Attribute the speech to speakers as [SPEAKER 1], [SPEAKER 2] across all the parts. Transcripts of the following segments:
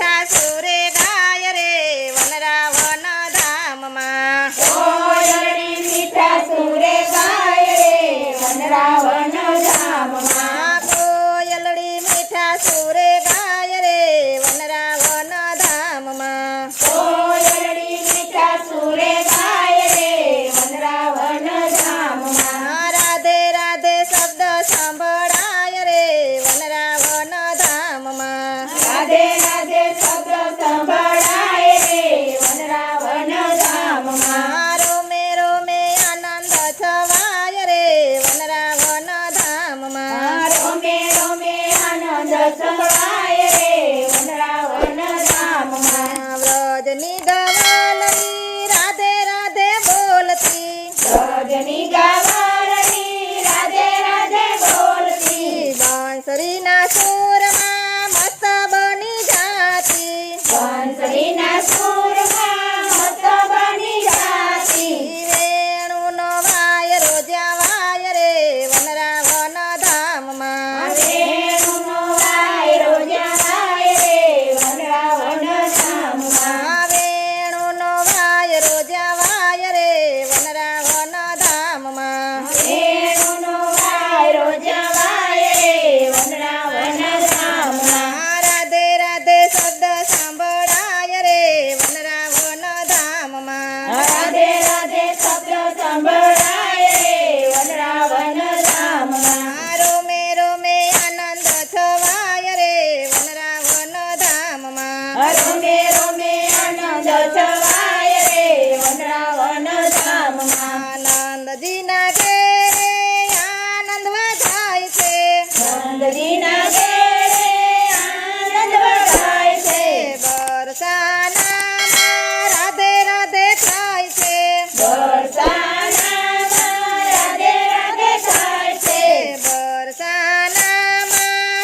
[SPEAKER 1] મીઠા સુરે ગાય રે વનરાવન ધામમાં
[SPEAKER 2] કોયલડી મીઠા સુરે ગાય રે વનરાવન ધામમાં
[SPEAKER 1] કોયલડી મીઠા સુરે ગાય રે વનરાવન ધામમાં
[SPEAKER 2] કોયલડી મીઠા સુરે ગાય રે વનરાવન ધામમાં
[SPEAKER 1] રાધે રાધે શબ્દ સાંભળાય રે વનરાવન ધામમાં
[SPEAKER 2] રાધે રાધે શબ્દ સંભળાય રે વનરાવન ધામમાં
[SPEAKER 1] રોમે રોમે આનંદ છવાય રે વનરાવન ધામમાં
[SPEAKER 2] રોમે રોમે આનંદ સંભળાય રે વનરાવન ધામમાં
[SPEAKER 1] વ્રજની ગવાલની રાધે રાધે બોલતી
[SPEAKER 2] રજની ગાવાળની રાધે રાધે બોલતી
[SPEAKER 1] બાંસરીના સુરમાં મસ્ત બની જાતી
[SPEAKER 2] બંસરીના સૂરમાં મસ્ત બની જાતી
[SPEAKER 1] વેણુનો વાય રોજ્યા વાય રે વનરાવન ધામમાં
[SPEAKER 2] વેણુનો વાયરો જાય રે વનરાવન ધામમાં
[SPEAKER 1] વેણુનો વાય રોજ્યા વાય રે વનરાવન ધામમાં
[SPEAKER 2] વેણુનો વાયરો જવાય રે વનરાવન ધામમાં
[SPEAKER 1] રાધે રાધે શબ્દ સાંભળાય રે વનરાવન ધામમાં
[SPEAKER 2] રાધે રાધે શબ્દ સંભળાય રે વનરાવન ધામમાં
[SPEAKER 1] રોમે રોમે આનંદ છવાય રે વનરાવન ધામમાં
[SPEAKER 2] રોમે રોમે આનંદ છવાય રે વનરાવન ધામમાં
[SPEAKER 1] આનંદજીના ઘેરે આનંદ વધાય છે
[SPEAKER 2] નંદજીના ઘેરે આનંદ વધાય છે
[SPEAKER 1] બરસાનામાં રાધે રાધે થાય છે
[SPEAKER 2] બરસાનામાં રાધે રાધે થાય છે
[SPEAKER 1] બરસાનામાં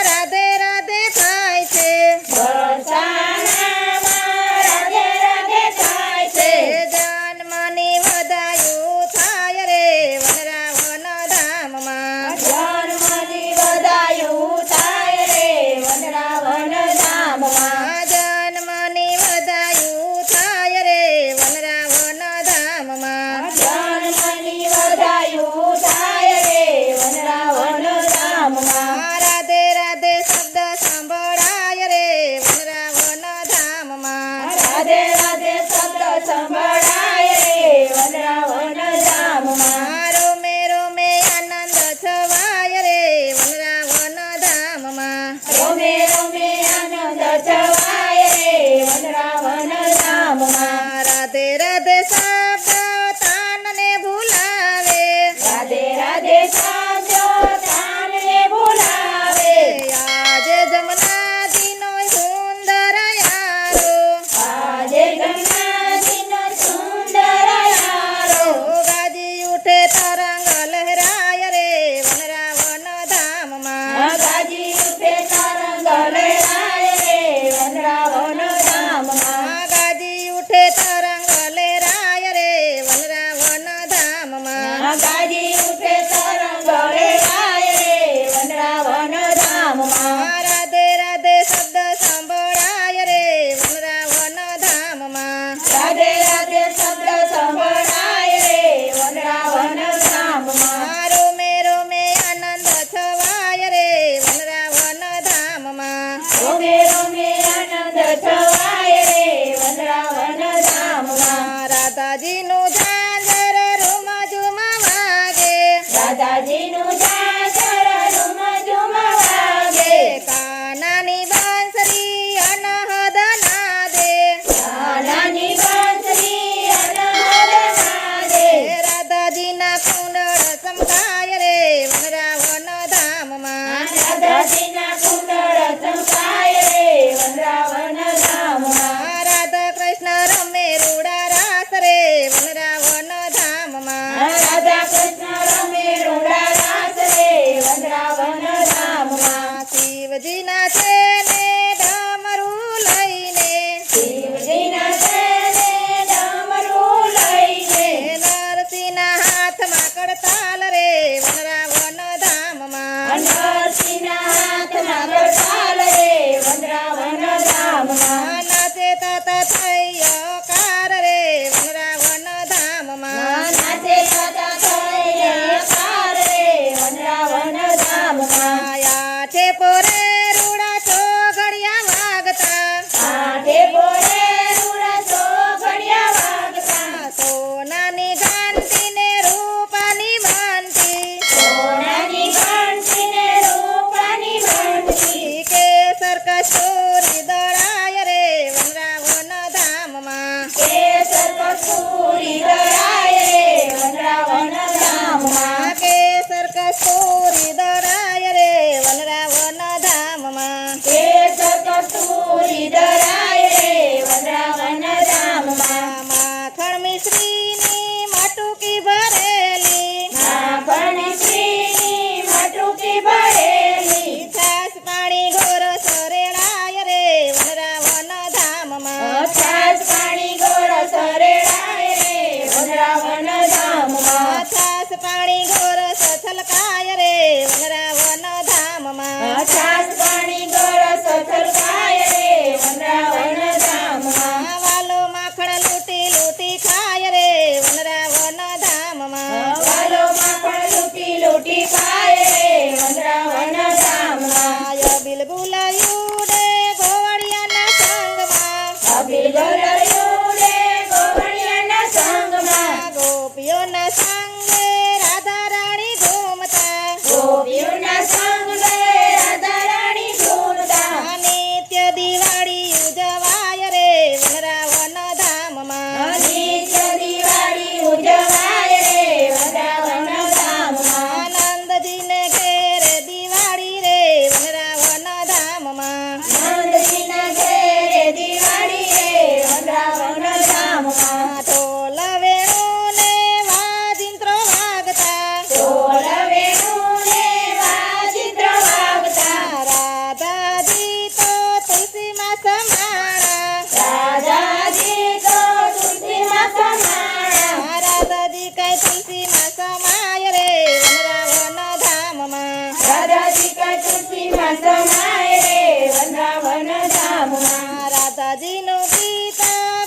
[SPEAKER 1] રાધે રાધે થાય છે
[SPEAKER 2] બરસાનામાં
[SPEAKER 1] રાધાજીનું ગીત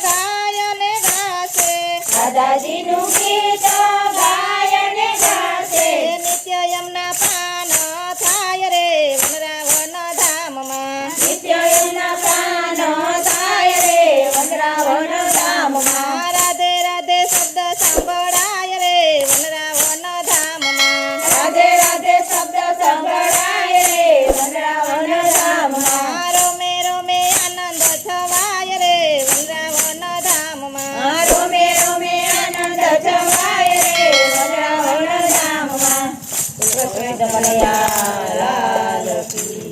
[SPEAKER 1] ગાય અને ગાશે
[SPEAKER 2] રાધાજીનું ગીત ગાય અને ગાશે
[SPEAKER 1] નિત્ય યમના પાન થાય રે વનરાવન ધામમાં
[SPEAKER 2] નિત્ય એમના પ્રાણ થાય રે વનરાવન ધામમાં
[SPEAKER 1] રાધે રાધે શબ્દ સાંભળાય રે વનરાવન ધામમાં
[SPEAKER 2] રાધે રાધે શબ્દ સંભળાય રે વનરાવન ધામમાં
[SPEAKER 1] રોમે રોમે આનંદ છવાય રે વનરાવન ધામમાં
[SPEAKER 2] રોમે રોમે આનંદ છવાય રે વનરાવન ધામમાં. લાલ કી